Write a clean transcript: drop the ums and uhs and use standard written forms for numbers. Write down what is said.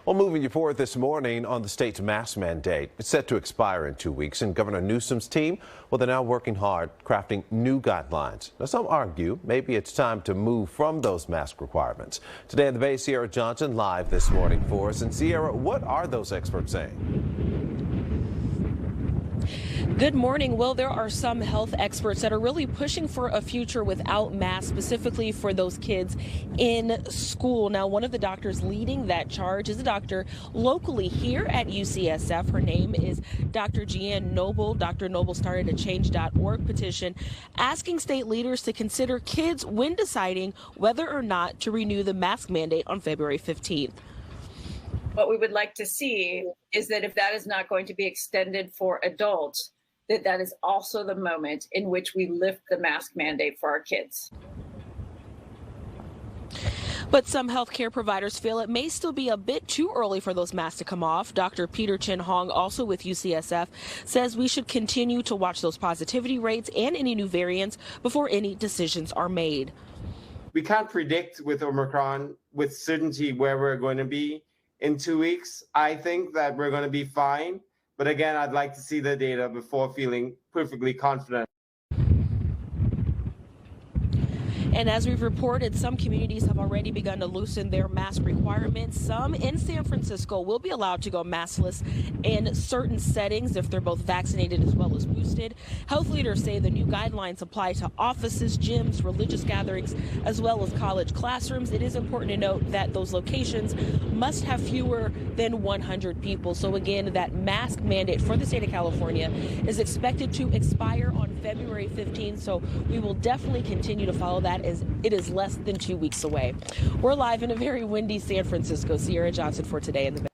Well, moving you forward this morning on the state's mask mandate. It's set to expire in 2 weeks, and Governor Newsom's team, well, they're now working hard crafting new guidelines. Now, some argue maybe it's time to move from those mask requirements. Today in the Bay, Cierra Johnson live this morning for us. And Cierra, what are those experts saying? Good morning. Well, there are some health experts that are really pushing for a future without masks, specifically for those kids in school. Now, one of the doctors leading that charge is a doctor locally here at UCSF. Her name is Dr. Jeanne Noble. Dr. Noble started a change.org petition asking state leaders to consider kids when deciding whether or not to renew the mask mandate on February 15th. What we would like to see is that if that is not going to be extended for adults, that is also the moment in which we lift the mask mandate for our kids. But some healthcare providers feel it may still be a bit too early for those masks to come off. Dr. Peter Chin Hong, also with UCSF, says we should continue to watch those positivity rates and any new variants before any decisions are made. We can't predict with Omicron with certainty where we're going to be in 2 weeks. I think that we're going to be fine. But again, I'd like to see the data before feeling perfectly confident. And as we've reported, some communities have already begun to loosen their mask requirements. Some in San Francisco will be allowed to go maskless in certain settings if they're both vaccinated as well as boosted. Health leaders say the new guidelines apply to offices, gyms, religious gatherings, as well as college classrooms. It is important to note that those locations must have fewer than 100 people. So again, that mask mandate for the state of California is expected to expire on February 15th. So we will definitely continue to follow that as it is less than 2 weeks away. We're live in a very windy San Francisco. Cierra Johnson for Today in the Bay.